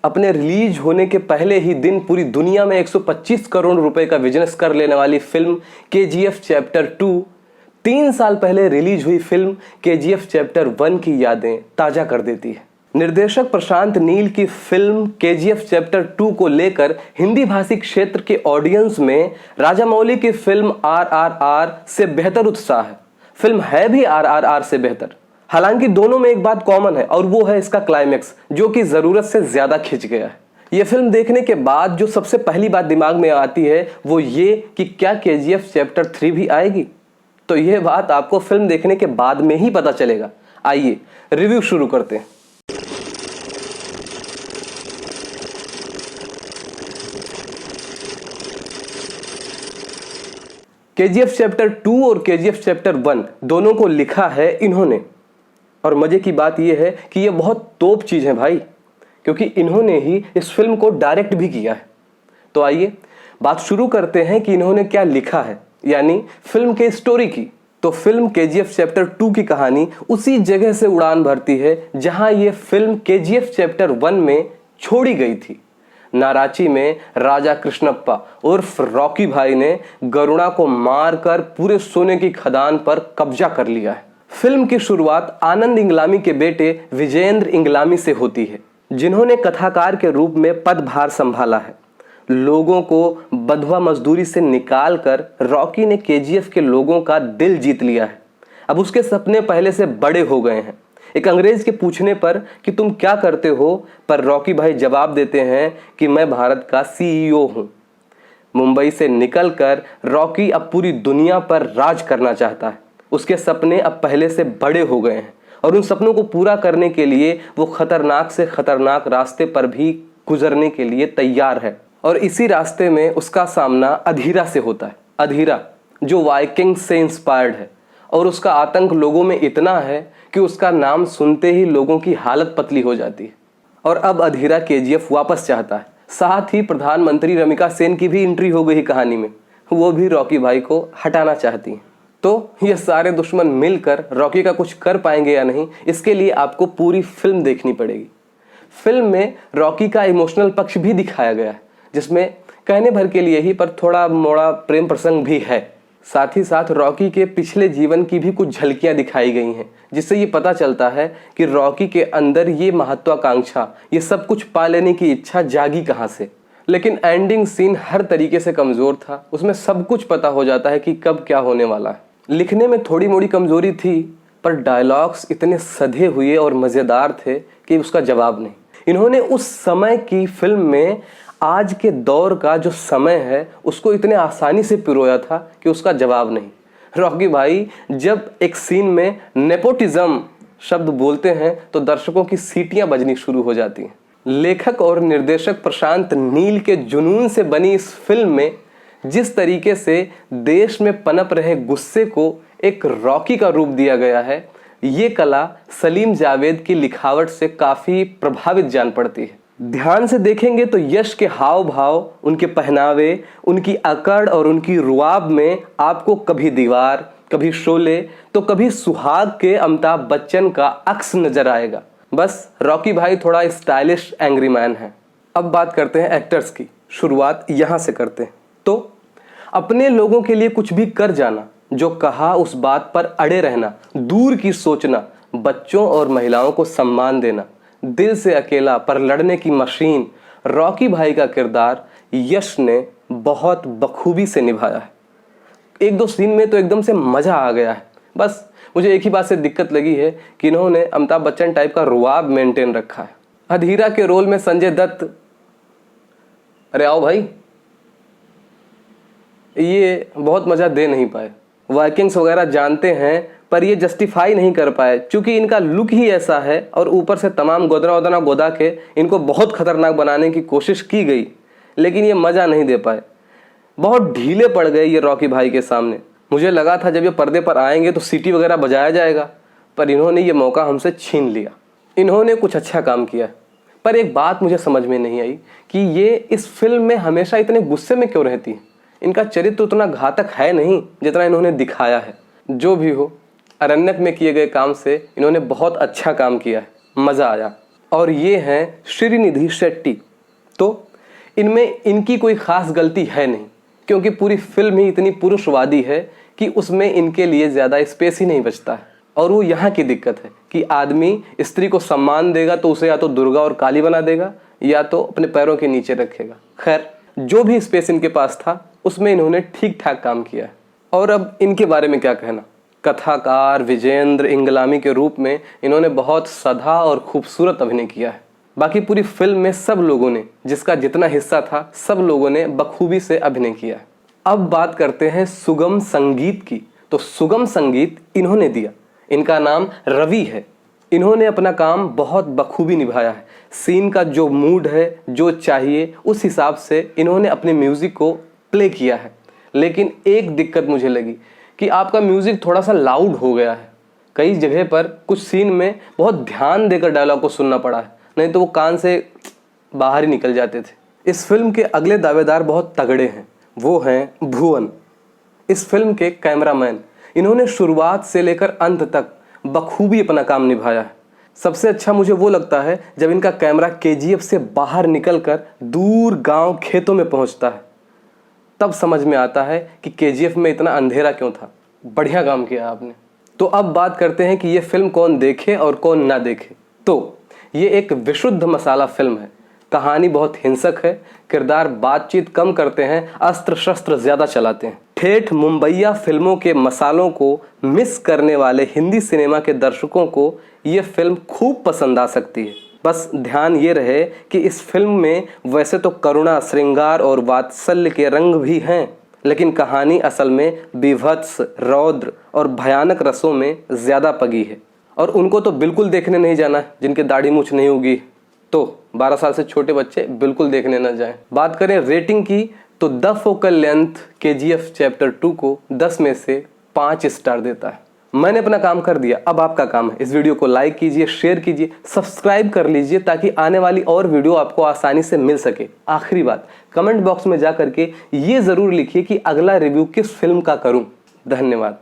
अपने रिलीज होने के पहले ही दिन पूरी दुनिया में 125 करोड़ रुपए का बिजनेस कर लेने वाली फिल्म केजीएफ चैप्टर 2 3 साल पहले रिलीज हुई फिल्म केजीएफ चैप्टर 1 की यादें ताजा कर देती है। निर्देशक प्रशांत नील की फिल्म केजीएफ चैप्टर 2 को लेकर हिंदी भाषी क्षेत्र के ऑडियंस में राजामौली की फिल्म RRR से बेहतर उत्साह है। फिल्म है भी RRR से बेहतर। हालांकि दोनों में एक बात कॉमन है और वो है इसका क्लाइमेक्स, जो कि जरूरत से ज्यादा खिंच गया है। ये फिल्म देखने के बाद जो सबसे पहली बात दिमाग में आती है वो ये कि क्या केजीएफ चैप्टर 3 भी आएगी। तो ये बात आपको फिल्म देखने के बाद में ही पता चलेगा। आइए रिव्यू शुरू करते हैं। केजीएफ चैप्टर 2 और केजीएफ चैप्टर 1 दोनों को लिखा है इन्होंने, और मजे की बात यह है कि यह बहुत तोप चीज है भाई, क्योंकि इन्होंने ही इस फिल्म को डायरेक्ट भी किया है। तो आइए बात शुरू करते हैं कि इन्होंने क्या लिखा है, यानी फिल्म के स्टोरी की। तो फिल्म केजीएफ चैप्टर 2 की कहानी उसी जगह से उड़ान भरती है जहां यह फिल्म केजीएफ चैप्टर 1 में छोड़ी गई थी। नाराची में राजा कृष्णप्पा उर्फ रॉकी भाई ने गरुड़ा को मारकर पूरे सोने की खदान पर कब्जा कर लिया है। फिल्म की शुरुआत आनंद इंगलामी के बेटे विजेंद्र इंगलामी से होती है, जिन्होंने कथाकार के रूप में पदभार संभाला है। लोगों को बंधुआ मजदूरी से निकालकर रॉकी ने केजीएफ के लोगों का दिल जीत लिया है। अब उसके सपने पहले से बड़े हो गए हैं। एक अंग्रेज के पूछने पर कि तुम क्या करते हो, पर रॉकी भाई जवाब देते हैं कि मैं भारत का CEO हूं। मुंबई से निकलकर रॉकी अब पूरी दुनिया पर राज करना चाहता है। उसके सपने अब पहले से बड़े हो गए हैं और उन सपनों को पूरा करने के लिए वो खतरनाक से खतरनाक रास्ते पर भी गुजरने के लिए तैयार है। और इसी रास्ते में उसका सामना अधीरा से होता है। अधीरा जो वाइकिंग से इंस्पायर्ड है और उसका आतंक लोगों में इतना है कि उसका नाम सुनते ही लोगों की हालत पतली हो जाती है। और अब अधीरा केजीएफ वापस चाहता है। साथ ही प्रधानमंत्री रमिका सेन की भी एंट्री हो गई कहानी में, वो भी रॉकी भाई को हटाना चाहती है। तो ये सारे दुश्मन मिलकर रॉकी का कुछ कर पाएंगे या नहीं, इसके लिए आपको पूरी फिल्म देखनी पड़ेगी। फिल्म में रॉकी का इमोशनल पक्ष भी दिखाया गया है, जिसमें कहने भर के लिए ही पर थोड़ा मोड़ा प्रेम प्रसंग भी है। साथ ही साथ रॉकी के पिछले जीवन की भी कुछ झलकियां दिखाई गई हैं, जिससे ये पता चलता है कि रॉकी के अंदर ये महत्वाकांक्षा, ये सब कुछ पा लेने की इच्छा जागी कहाँ से। लेकिन एंडिंग सीन हर तरीके से कमजोर था। उसमें सब कुछ पता हो जाता है कि कब क्या होने वाला है। लिखने में थोड़ी मोड़ी कमजोरी थी, पर डायलॉग्स इतने सधे हुए और मजेदार थे कि उसका जवाब नहीं। इन्होंने उस समय की फिल्म में आज के दौर का जो समय है उसको इतने आसानी से पिरोया था कि उसका जवाब नहीं। रॉकी भाई जब एक सीन में नेपोटिज्म शब्द बोलते हैं तो दर्शकों की सीटियां बजनी शुरू हो जाती हैं। लेखक और निर्देशक प्रशांत नील के जुनून से बनी इस फिल्म में जिस तरीके से देश में पनप रहे गुस्से को एक रॉकी का रूप दिया गया है, ये कला सलीम जावेद की लिखावट से काफी प्रभावित जान पड़ती है। ध्यान से देखेंगे तो यश के हाव भाव, उनके पहनावे, उनकी अकड़ और उनकी रुआब में आपको कभी दीवार, कभी शोले तो कभी सुहाग के अमिताभ बच्चन का अक्स नजर आएगा। बस रॉकी भाई थोड़ा स्टाइलिश एंग्री मैन है। अब बात करते हैं एक्टर्स की। शुरुआत यहां से करते हैं। तो अपने लोगों के लिए कुछ भी कर जाना, जो कहा उस बात पर अड़े रहना, दूर की सोचना, बच्चों और महिलाओं को सम्मान देना, दिल से अकेला पर लड़ने की मशीन, रॉकी भाई का किरदार यश ने बहुत बखूबी से निभाया है। एक दो सीन में तो एकदम से मजा आ गया है। बस मुझे एक ही बात से दिक्कत लगी है कि इन्होंने अमिताभ बच्चन टाइप का रुआब मेंटेन रखा है। अधीरा के रोल में संजय दत्त, अरे आओ भाई, ये बहुत मजा दे नहीं पाए। वाइकिंग्स वगैरह जानते हैं पर ये जस्टिफाई नहीं कर पाए, क्योंकि इनका लुक ही ऐसा है और ऊपर से तमाम गोदना वोदना गोदा के इनको बहुत खतरनाक बनाने की कोशिश की गई, लेकिन ये मजा नहीं दे पाए। बहुत ढीले पड़ गए ये रॉकी भाई के सामने। मुझे लगा था जब ये पर्दे पर आएंगे तो सीटी वगैरह बजाया जाएगा, पर इन्होंने ये मौका हमसे छीन लिया। इन्होंने कुछ अच्छा काम किया, पर एक बात मुझे समझ में नहीं आई कि ये इस फिल्म में हमेशा इतने गुस्से में क्यों रहती है। इनका चरित्र उतना घातक है नहीं जितना इन्होंने दिखाया है। जो भी हो, अरण्यक में किए गए काम से इन्होंने बहुत अच्छा काम किया है, मजा आया। और ये हैं श्रीनिधि शेट्टी। तो इनमें इनकी कोई ख़ास गलती है नहीं, क्योंकि पूरी फिल्म ही इतनी पुरुषवादी है कि उसमें इनके लिए ज़्यादा स्पेस ही नहीं बचता है। और वो यहाँ की दिक्कत है कि आदमी स्त्री को सम्मान देगा तो उसे या तो दुर्गा और काली बना देगा या तो अपने पैरों के नीचे रखेगा। खैर, जो भी स्पेस इनके पास था उसमें इन्होंने ठीक ठाक काम किया है। और अब इनके बारे में क्या कहना। कथाकार विजेंद्र इंगलामी के रूप में इन्होंने बहुत सधा और खूबसूरत अभिनय किया है। बाकी पूरी फिल्म में सब लोगों ने, जिसका जितना हिस्सा था, सब लोगों ने बखूबी से अभिनय किया है। अब बात करते हैं सुगम संगीत की। तो सुगम संगीत इन्होंने दिया। इनका नाम रवि है। इन्होंने अपना काम बहुत बखूबी निभाया है। सीन का जो मूड है, जो चाहिए, उस हिसाब से इन्होंने अपने म्यूज़िक को प्ले किया है। लेकिन एक दिक्कत मुझे लगी कि आपका म्यूज़िक थोड़ा सा लाउड हो गया है। कई जगह पर कुछ सीन में बहुत ध्यान देकर डायलॉग को सुनना पड़ा है, नहीं तो वो कान से बाहर ही निकल जाते थे। इस फिल्म के अगले दावेदार बहुत तगड़े हैं, वो हैं भुवन। इस फिल्म के कैमरामैन। इन्होंने शुरुआत से लेकर अंत तक बखूबी अपना काम निभाया है। सबसे अच्छा मुझे वो लगता है जब इनका कैमरा केजीएफ से बाहर निकलकर दूर गांव खेतों में पहुंचता है, तब समझ में आता है कि केजीएफ में इतना अंधेरा क्यों था। बढ़िया काम किया आपने। तो अब बात करते हैं कि ये फिल्म कौन देखे और कौन ना देखे। तो ये एक विशुद्ध मसाला फिल्म है। कहानी बहुत हिंसक है, किरदार बातचीत कम करते हैं, अस्त्र शस्त्र ज्यादा चलाते हैं। ठेठ मुंबईया फिल्मों के मसालों को मिस करने वाले हिंदी सिनेमा के दर्शकों को ये फिल्म खूब पसंद आ सकती है। बस ध्यान ये रहे कि इस फिल्म में वैसे तो करुणा, श्रृंगार और वात्सल्य के रंग भी हैं, लेकिन कहानी असल में बीभत्स, रौद्र और भयानक रसों में ज्यादा पगी है। और उनको तो बिल्कुल देखने नहीं जाना जिनके दाढ़ी मूछ नहीं होगी। तो 12 साल से छोटे बच्चे बिल्कुल देखने न जाएं। बात करें रेटिंग की, तो the focal length KGF chapter 2 को 10 में से 5 स्टार देता है। मैंने अपना काम कर दिया, अब आपका काम है। इस वीडियो को लाइक कीजिए, शेयर कीजिए, सब्सक्राइब कर लीजिए ताकि आने वाली और वीडियो आपको आसानी से मिल सके। आखिरी बात, कमेंट बॉक्स में जा करके ये जरूर लिखिए कि अगला रिव्यू किस फिल्म का करूं। धन्यवाद।